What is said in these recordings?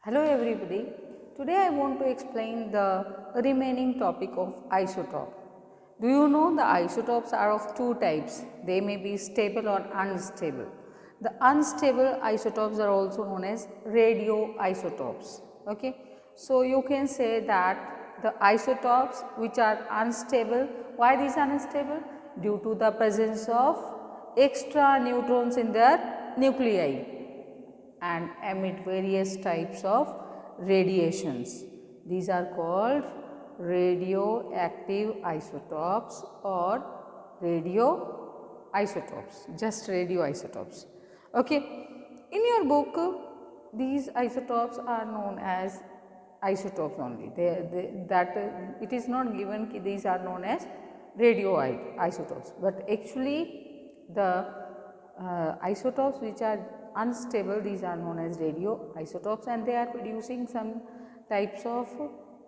Hello everybody. Today I want to explain the remaining topic of isotope. Do you know the isotopes are of two types? They may be stable or unstable. The unstable isotopes are also known as radioisotopes. Okay. So you can say that the isotopes which are unstable, why these are unstable? Due to the presence of extra neutrons in their nuclei and emit various types of radiations. These are called radioactive isotopes or radioisotopes, just radioisotopes. Okay. In your book, these isotopes are known as isotopes only. It is not given that these are known as radioisotopes, but actually the isotopes which are unstable, these are known as radioisotopes, and they are producing some types of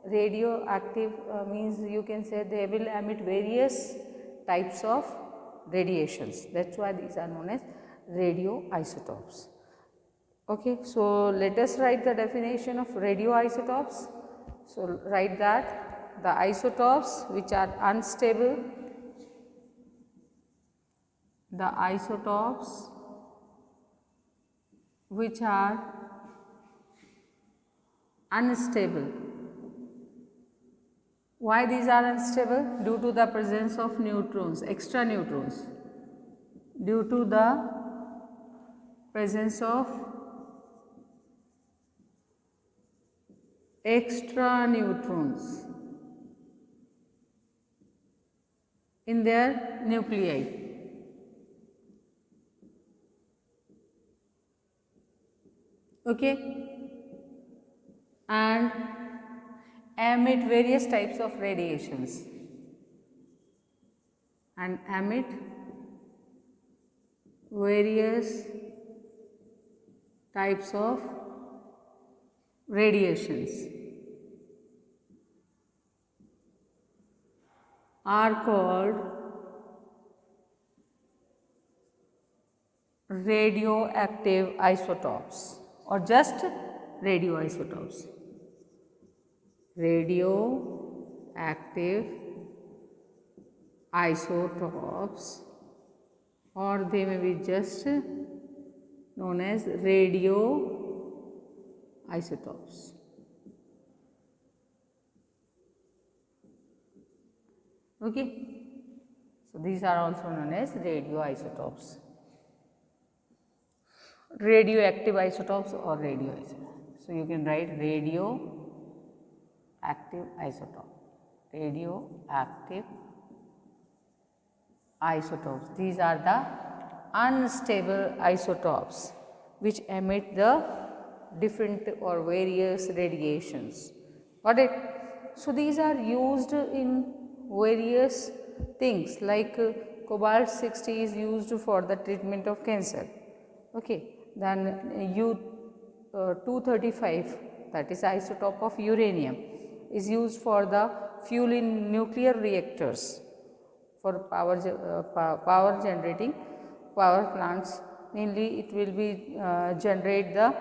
radioactive means you can say they will emit various types of radiations. That is why these are known as radioisotopes. Okay, so let us write the definition of radioisotopes. So write that the isotopes which are unstable, the isotopes which are unstable. Why these are unstable? Due to the presence of neutrons, extra neutrons. Due to the presence of extra neutrons in their nuclei. Okay, and emit various types of radiations and emit various types of radiations are called radioactive isotopes or just radioisotopes. Radioactive isotopes, or they may be just known as radioisotopes. Okay. So these are also known as radioisotopes. Radioactive isotopes or radioisotopes. So you can write radioactive isotope. Radioactive isotopes. These are the unstable isotopes which emit the different or various radiations. Got it? So these are used in various things like cobalt 60 is used for the treatment of cancer. Okay. Then U-235, that is isotope of uranium, is used for the fuel in nuclear reactors for power generating power plants. Mainly it will be generate the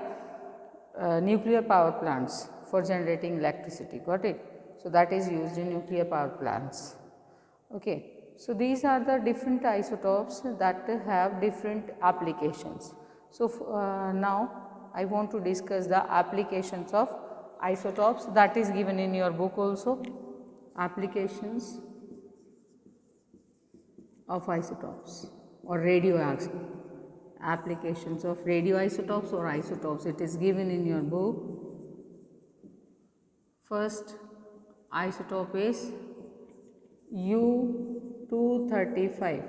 nuclear power plants for generating electricity. Got it? So that is used in nuclear power plants. Okay. So these are the different isotopes that have different applications. So now I want to discuss the applications of isotopes, that is given in your book also. Applications of isotopes or applications of radioisotopes or isotopes, it is given in your book. First isotope is U-235.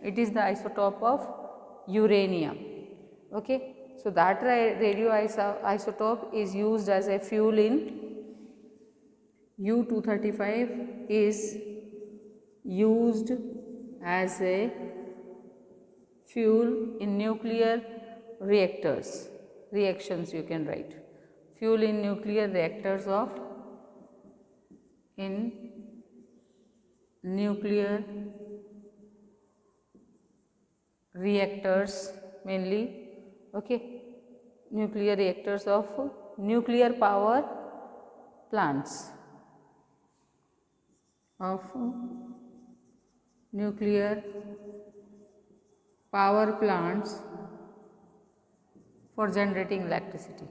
It is the isotope of uranium. Okay. So that radioisotope is used as a fuel in U-235 is used as a fuel in nuclear reactors. Reactions you can write. Fuel in nuclear reactors of nuclear reactors mainly. Okay. Nuclear reactors of nuclear power plants, of nuclear power plants for generating electricity.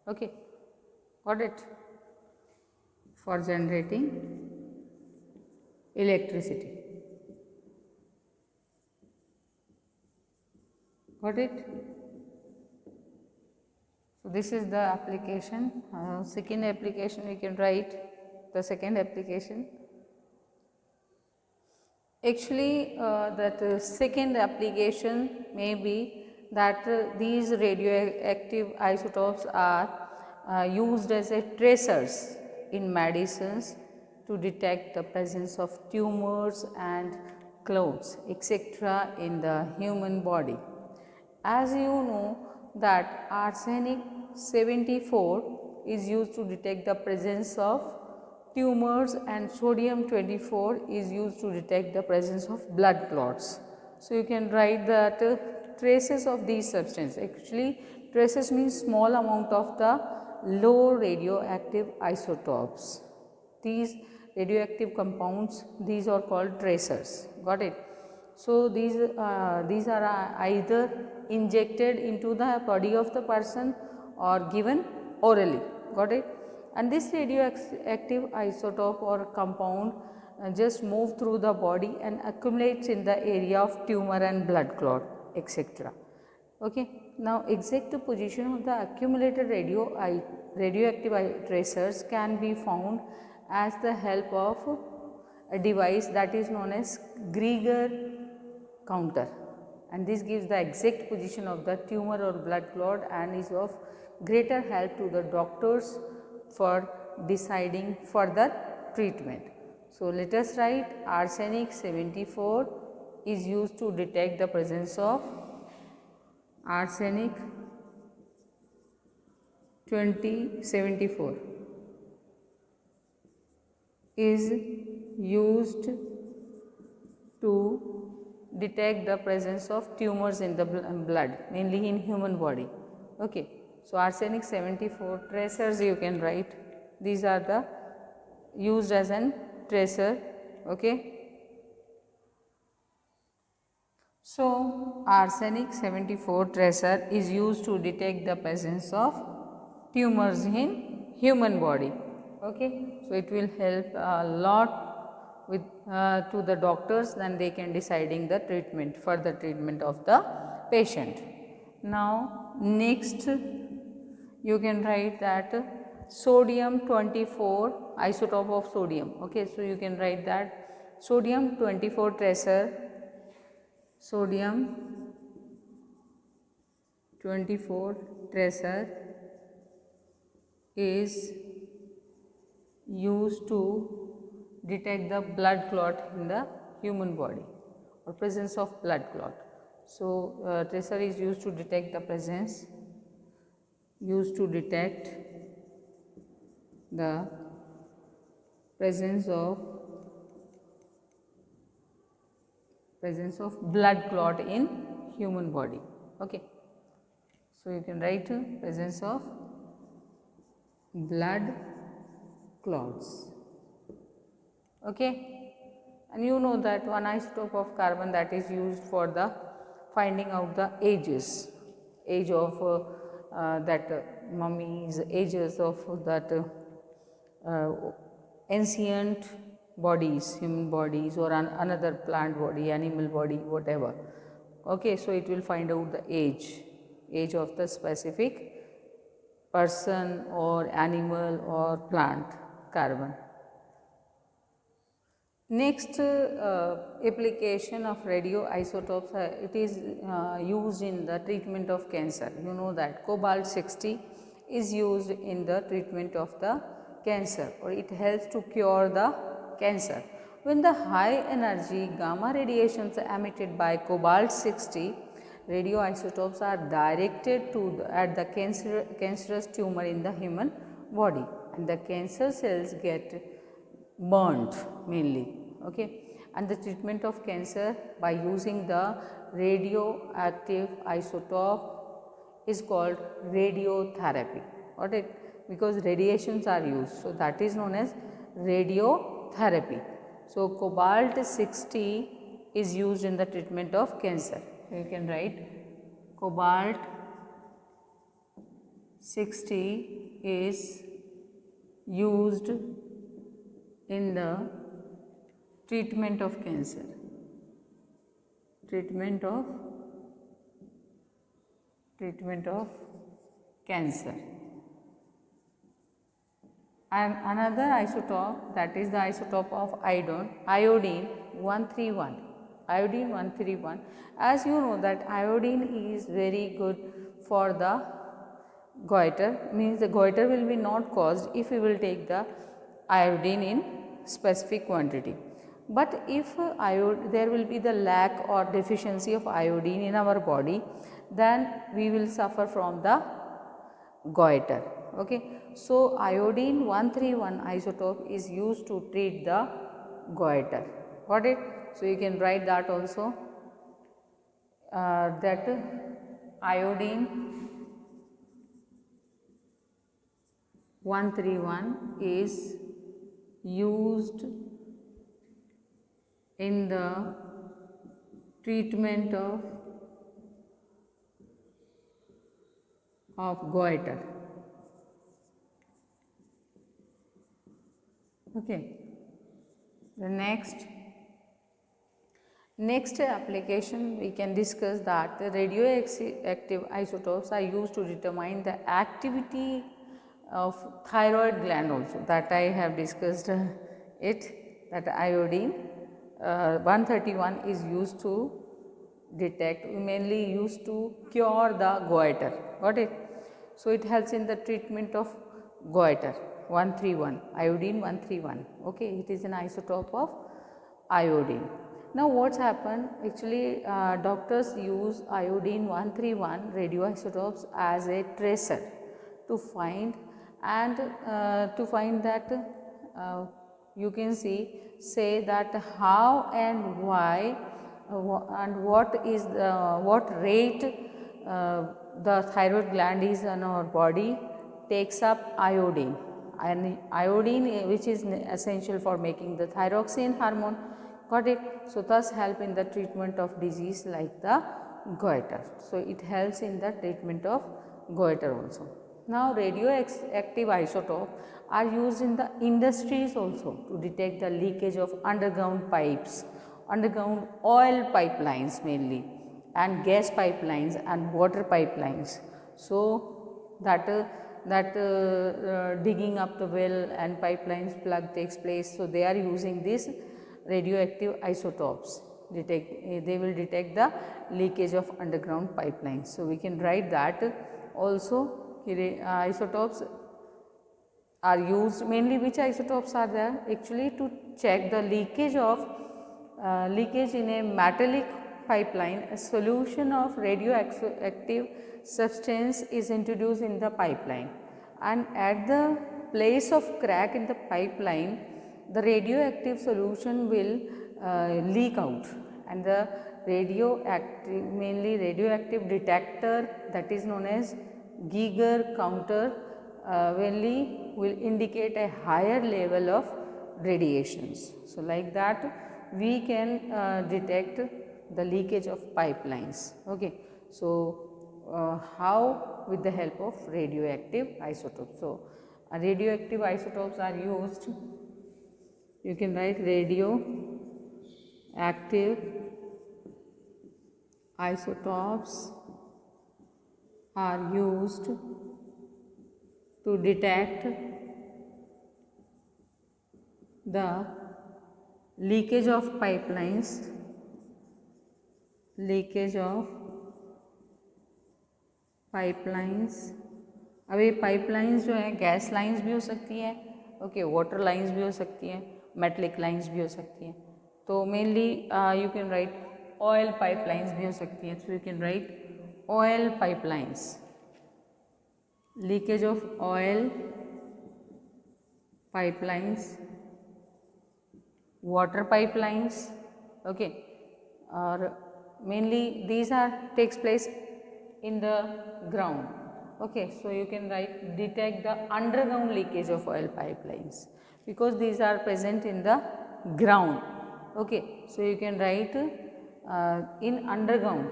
Okay, got it? For generating electricity. Got it? So this is the application. Second application we can write the second application. Actually, that second application may be that these radioactive isotopes are used as a tracers in medicines to detect the presence of tumors and clots etc. in the human body. As you know that arsenic 74 is used to detect the presence of tumors and sodium 24 is used to detect the presence of blood clots. So, you can write that traces of these substances, actually traces means small amount of the low radioactive isotopes. These radioactive compounds, these are called tracers, got it. So, these are either injected into the body of the person or given orally, got it. And this radioactive isotope or compound just move through the body and accumulates in the area of tumor and blood clot etc. Okay. Now, exact position of the accumulated radioactive tracers can be found as the help of a device that is known as Geiger counter, and this gives the exact position of the tumor or blood clot and is of greater help to the doctors for deciding further treatment. So, let us write arsenic 74 is used to detect the presence of arsenic 2074 is used to detect the presence of tumors in the blood, mainly in human body. Okay. So, arsenic 74 tracers you can write, these are the used as an tracer. Okay. So, arsenic 74 tracer is used to detect the presence of tumors in human body. Okay. So, it will help a lot with to the doctors, then they can deciding the treatment, further treatment of the patient. Now, next you can write that sodium 24 isotope of sodium. Okay. So, you can write that sodium 24 tracer, sodium 24 tracer is used to detect the blood clot in the human body or presence of blood clot. So, tracer is used to detect the presence, used to detect the presence of blood clot in human body. Okay. So, you can write presence of blood clots. Okay. And you know that one isotope of carbon that is used for the finding out the ages, age of that mummies, ages of that ancient bodies, human bodies or another plant body, animal body, whatever. Okay, so it will find out the age of the specific person or animal or plant carbon. Next application of radioisotopes, it is used in the treatment of cancer. You know that cobalt 60 is used in the treatment of the cancer, or it helps to cure the cancer. When the high energy gamma radiations emitted by cobalt 60 radioisotopes are directed to at the cancerous tumor in the human body, and the cancer cells get burnt mainly. Okay. And the treatment of cancer by using the radioactive isotope is called radiotherapy. got it, because radiations are used. So, that is known as radiotherapy. So, cobalt 60 is used in the treatment of cancer. So, you can write cobalt 60 is used in the treatment of cancer. Treatment of cancer. And another isotope, that is the isotope of iodine 131. Iodine 131. As you know that iodine is very good for the goiter, means the goiter will be not caused if we will take the iodine in specific quantity. But if there will be the lack or deficiency of iodine in our body, then we will suffer from the goiter. Okay. So, iodine 131 isotope is used to treat the goiter. Got it? So, you can write that also, that iodine 131 is used in the treatment of goiter. Okay. The next application we can discuss that the radioactive isotopes are used to determine the activity of thyroid gland also, that I have discussed it, that iodine 131 is used to detect, mainly used to cure the goiter. Got it? So, it helps in the treatment of goiter 131, iodine 131. Okay, it is an isotope of iodine. Now, what's happened? Actually, doctors use iodine 131 radioisotopes as a tracer to find that you can say that how and why and what rate the thyroid gland is in our body takes up iodine, and iodine which is essential for making the thyroxine hormone. Got it? So, thus help in the treatment of disease like the goiter. So, it helps in the treatment of goiter also. Now, radioactive isotopes are used in the industries also to detect the leakage of underground pipes, underground oil pipelines mainly, and gas pipelines and water pipelines. So, digging up the well and pipelines plug takes place. So, they are using this radioactive isotopes, they will detect the leakage of underground pipelines. So, we can write that also isotopes are used, mainly which isotopes are there, actually to check the leakage in a metallic pipeline. A solution of radioactive substance is introduced in the pipeline, and at the place of crack in the pipeline, the radioactive solution will leak out, and the mainly radioactive detector, that is known as Geiger counter, will indicate a higher level of radiations. So, like that we can detect the leakage of pipelines. Okay. So, how? With the help of radioactive isotopes. So, radioactive isotopes are used, you can write radioactive isotopes are used to detect the leakage of pipelines, अब ये pipelines जो है gas lines भी हो सकती हैं, okay, water lines भी हो सकती हैं, मेटलिक लाइंस भी हो सकती हैं. तो mainly you can write oil pipelines भी हो सकती हैं. So you can write oil pipelines, leakage of oil pipelines, water pipelines, okay, or mainly these are takes place in the ground, Okay, so you can write detect the underground leakage of oil pipelines because these are present in the ground. Okay, so you can write in underground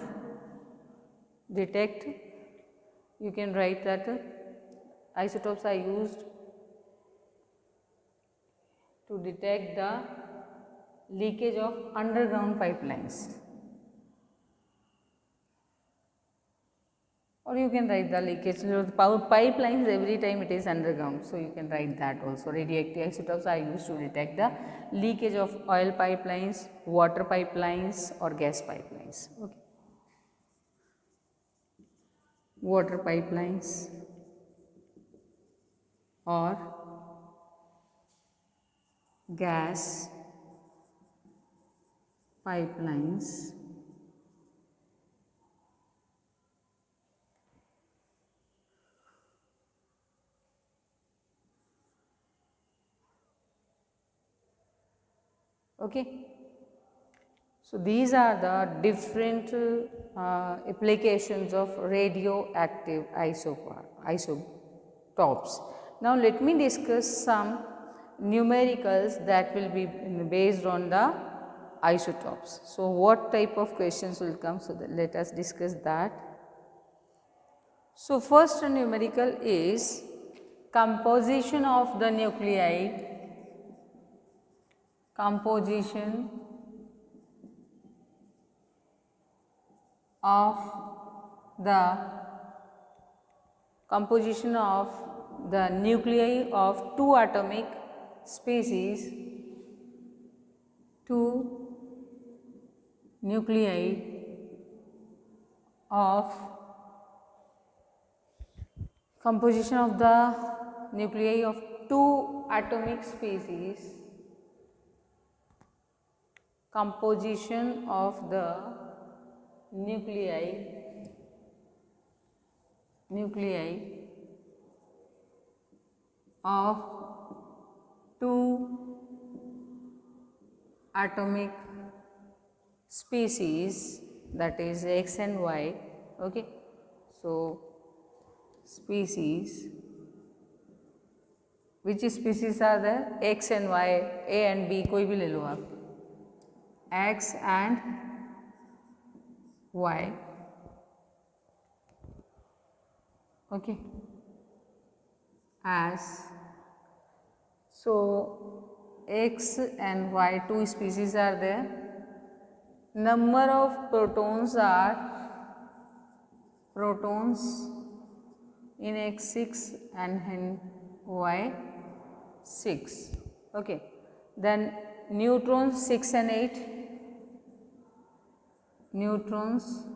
detect, you can write that isotopes are used to detect the leakage of underground pipelines, or you can write the leakage of pipelines every time it is underground. So, you can write that also. Radioactive isotopes are used to detect the leakage of oil pipelines, water pipelines or gas pipelines. Okay. Water pipelines or gas pipelines. Okay. So, these are the different applications of radioactive isotopes. Now, let me discuss some numericals that will be based on the isotopes. So, what type of questions will come? So, let us discuss that. So, first numerical is composition of the nuclei, composition of the nuclei of two atomic species, two nuclei of composition of the nuclei of two atomic species, composition of the nuclei of two atomic species, that is X and Y. Okay. So, species, which species are there? X and Y, A and B, कोई भी ले लो आप, X and Y. Okay. As so, X and Y, two species are there. Number of protons are in X 6 and in Y 6. Okay. Then neutrons 6 and 8. Neutrons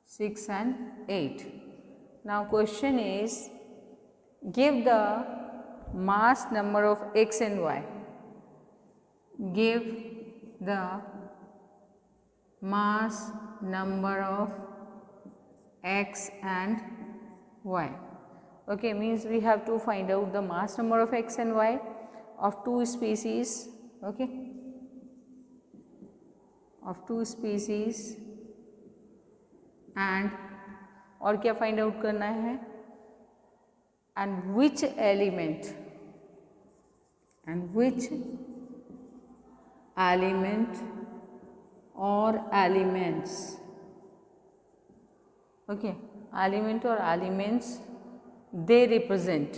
6 and 8. Now, question is, give the mass number of X and Y. Give the mass number of X and Y. Okay, means we have to find out the mass number of X and Y of two species. Okay, of two species, and और क्या find out करना है, and which element or elements, okay, element or elements they represent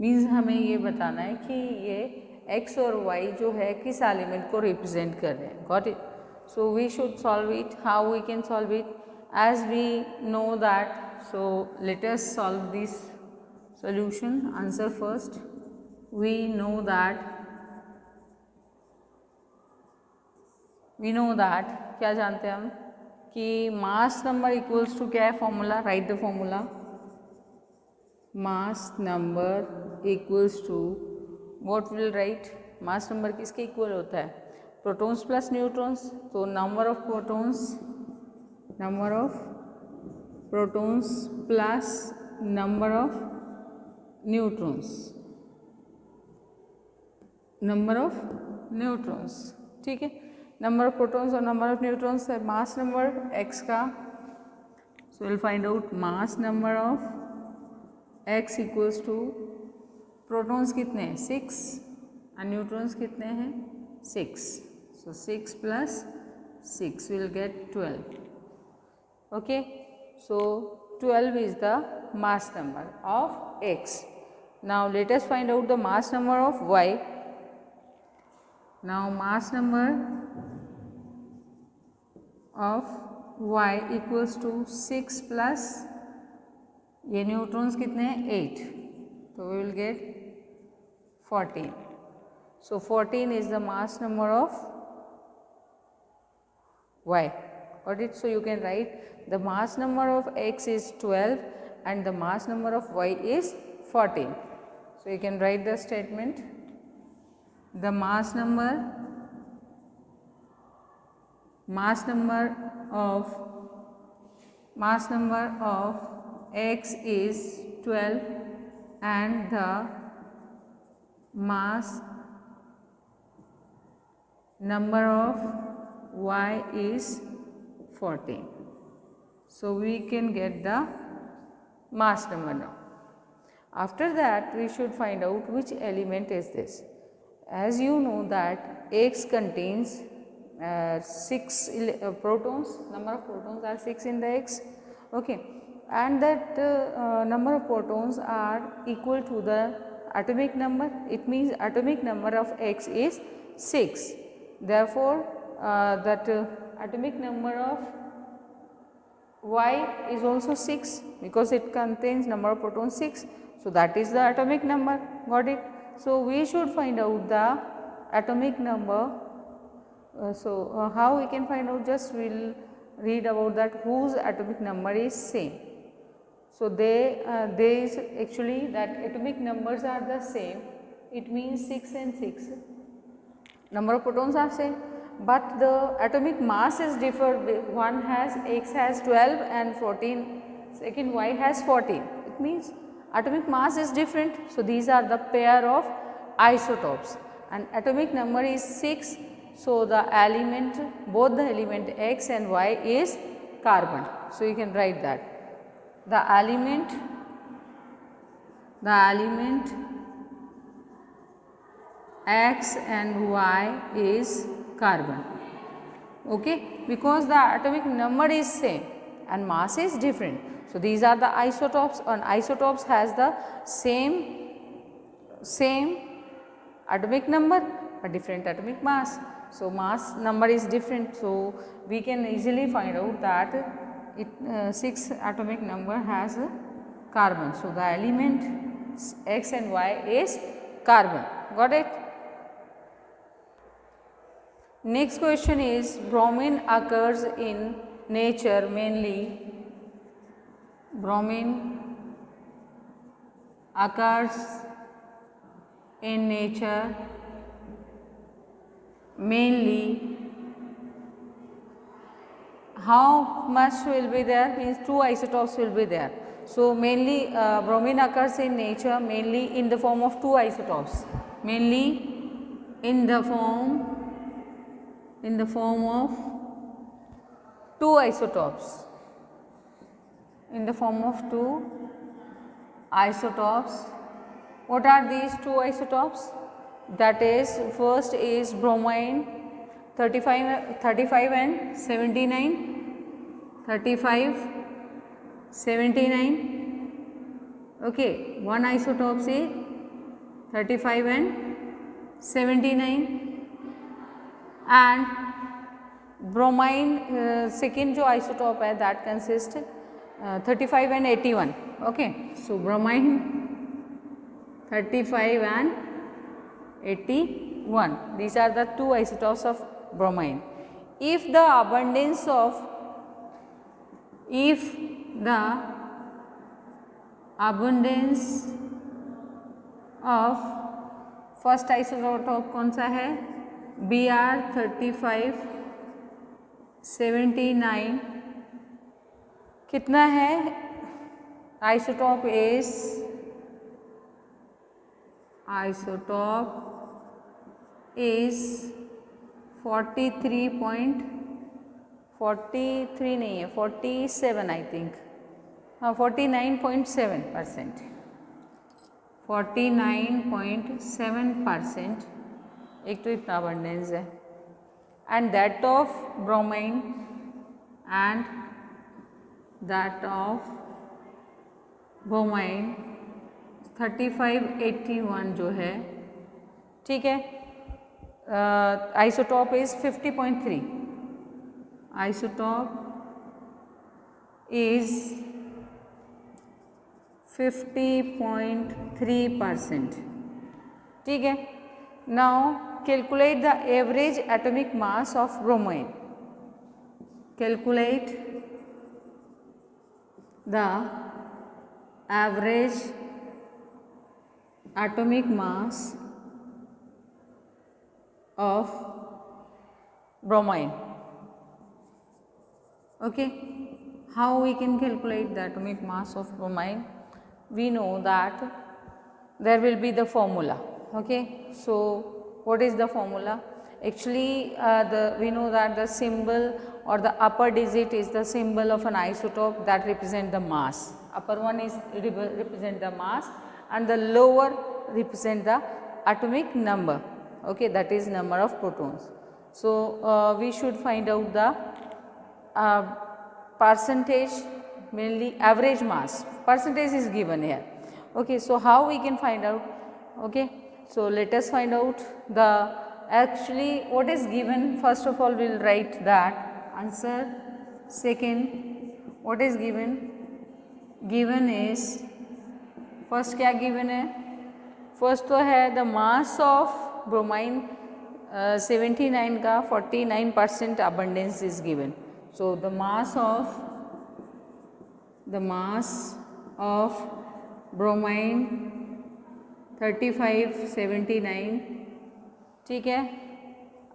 means हमें ये बताना है कि ये x और y जो है किस एलिमेंट को रिप्रेजेंट कर रहे हैं. Got it. So we should solve it. How we can solve it? As we know that, so let us solve this solution. Answer first. We know that क्या जानते हैं हम कि मास नंबर इक्वल्स टू क्या है formula. Write the formula. Mass number equals to what will write. Mass number किसके equal होता है? Protons plus neutrons. तो number of protons plus number of neutrons. ठीक है. नंबर ऑफ प्रोटॉन्स और नंबर ऑफ न्यूट्रॉन्स है मास नंबर x का. So will find out mass number of x equals to protons कितने हैं 6 और न्यूट्रॉन्स कितने हैं 6. So 6 plus 6 will get 12. Okay, so 12 is the mass number of x. Now let us find out the mass number of y. Now mass number of y equals to 6 plus ये neutrons कितने हैं 8, तो we will get 14. So 14 is the mass number of y. Got it? So you can write the mass number of x is 12 and the mass number of y is 14. So you can write the statement, the mass number of x is 12 and the mass number of y is 14. So we can get the mass number now. After that we should find out which element is this. As you know that x contains 6 protons, number of protons are 6 in the x, okay, and that number of protons are equal to the atomic number. It means atomic number of x is 6. Therefore that atomic number of y is also 6 because it contains number of protons 6. So that is the atomic number. Got it? So we should find out the atomic number. How we can find out? Just we will read about that whose atomic number is same. So there is actually that atomic numbers are the same. It means 6 and 6. Number of protons are same, but the atomic mass is different. One has x has 12 and 14, second y has 14. It means atomic mass is different. So these are the pair of isotopes and atomic number is 6. So the element, both the element x and y is carbon. So you can write that the element x and y is carbon, okay, because the atomic number is same and mass is different. So these are the isotopes, and isotopes has the same atomic number but different atomic mass. So mass number is different, so we can easily find out that 6 atomic number has a carbon. So the element x and y is carbon. Got it? Next question is, bromine occurs in nature mainly. Bromine occurs in nature mainly. How much will be there? Means 2 isotopes will be there. So mainly bromine occurs in nature mainly in the form of 2 isotopes. Mainly in the form of 2 isotopes. In the form of 2 isotopes. What are these 2 isotopes? That is, first is bromine 35 and 79. 35, 79. Okay, one isotope is 35 and 79. And bromine second जो isotope है that consists 35 and 81. Okay, so bromine 35 and 81. These are the 2 isotopes of bromine. If the abundance of first isotope कौन सा है? Br 35 79 कितना है? Isotope is 43 नहीं है, 47 I think, हाँ 49.7%, 49.7% एक तो इतना अबंडेंस है, and that of bromine and that of bromine 3581 जो है, ठीक है, आइसोटॉप इज 50.3, आइसोटॉप इज 50.3%, ठीक है. Now calculate the average atomic mass of bromine, calculate the average atomic mass of bromine. Okay, how we can calculate the atomic mass of bromine? We know that there will be the formula. Okay, so what is the formula? Actually we know that the symbol or the upper digit is the symbol of an isotope that represent the mass. Upper one is represent the mass and the lower represent the atomic number, okay, that is number of protons. So we should find out the percentage, mainly average mass, percentage is given here. Okay, so how we can find out? Okay, so let us find out the actually what is given. First of all we will write that answer. Second, what is given? Given is, first क्या given है? First तो है the mass of bromine 79 का 49% abundance is given. So the mass of bromine 3579, ठीक है,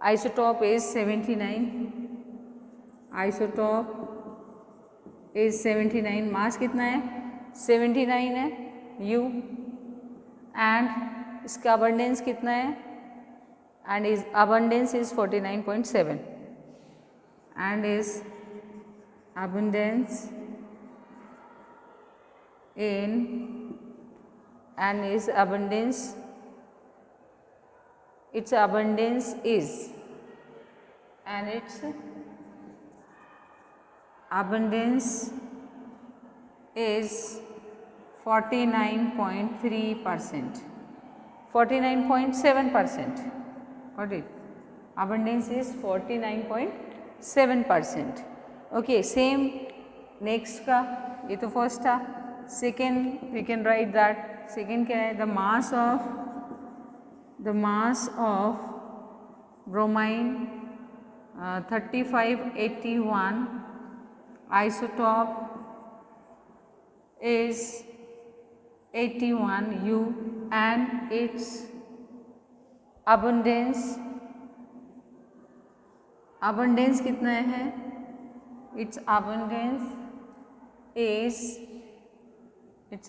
isotope is 79, isotope is 79, मास कितना है? 79 है U, एंड इसका अबंडेंस कितना है? And is abundance is 49.7, and is abundance in and its abundance is, and its abundance is 49.3%, 49.7%, got it? Abundance is 49.7%. Okay, same next का, ये तो फर्स्ट था. Second we can write that. Second क्या है? The mass of bromine 3581 isotope is 81 U, and its abundance कितना है? its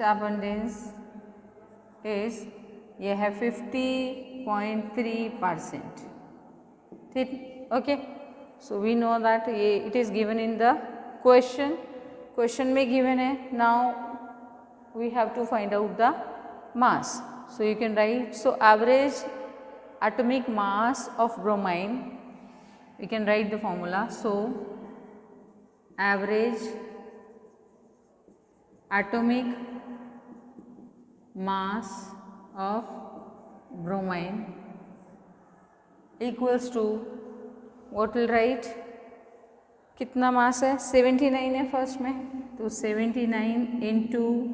abundance is ये है 50.3%, ठीक. Okay, so we know that ये it is given in the question में गिवन है. Now we have to find out the mass. So you can write, so average atomic mass of bromine, we can write the formula. So average atomic mass of bromine equals to, what will write? कितना मास है? 79 है first में, तो 79 into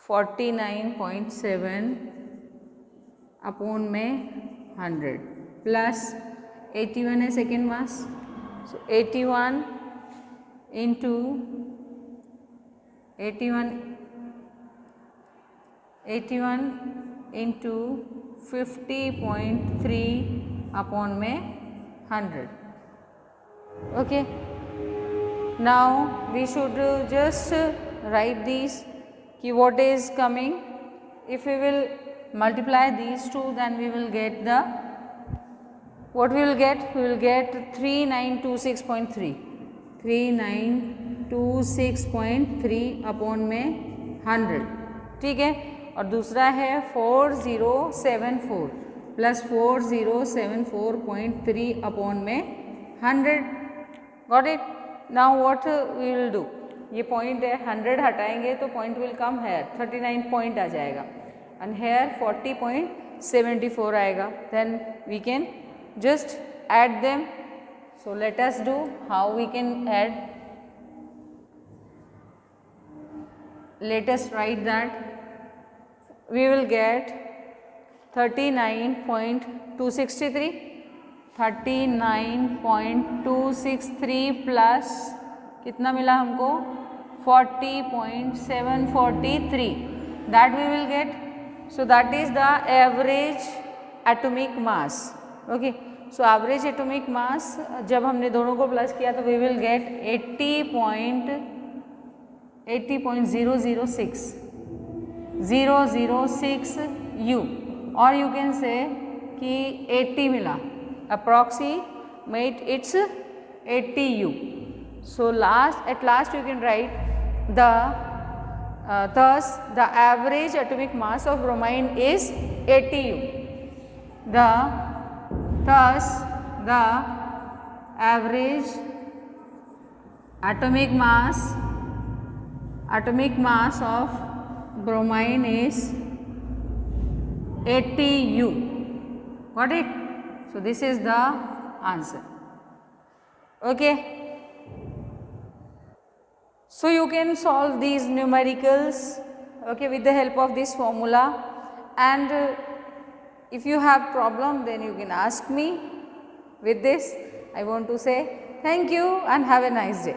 49.7 upon में 100 plus 81 है second mass. सो 81 into 50.3 upon में 100. Okay, now we should just write these ki what is coming. If we will multiply these two, then we will get the what we will get? We will get 3926.3, 3926.3 upon में 100, ठीक है। और दूसरा है 4074 plus 4074.3 upon में 100, got it. Now what we will do, ये point है, 100 हटाएंगे तो point will come here, 39 point आ जाएगा एंड हेयर 40.74 आएगा। Then we can just add them. So let us do how we can add. Let us write that we will get 39.263, 39.263 plus कितना मिला हमको 40.743, that we will get. So that is the average atomic mass. Okay, so average atomic mass जब हमने दोनों को plus किया तो we will get 80.006 you, और यू कैन से कि 80 मिला, approximate it's 80 you. So at last you can write thus the average atomic mass of bromine is 80 u. Thus the average atomic mass of bromine is 80 u. Got it? So this is the answer. Okay. So you can solve these numericals, okay, with the help of this formula, and if you have problem then you can ask me. With this I want to say thank you and have a nice day.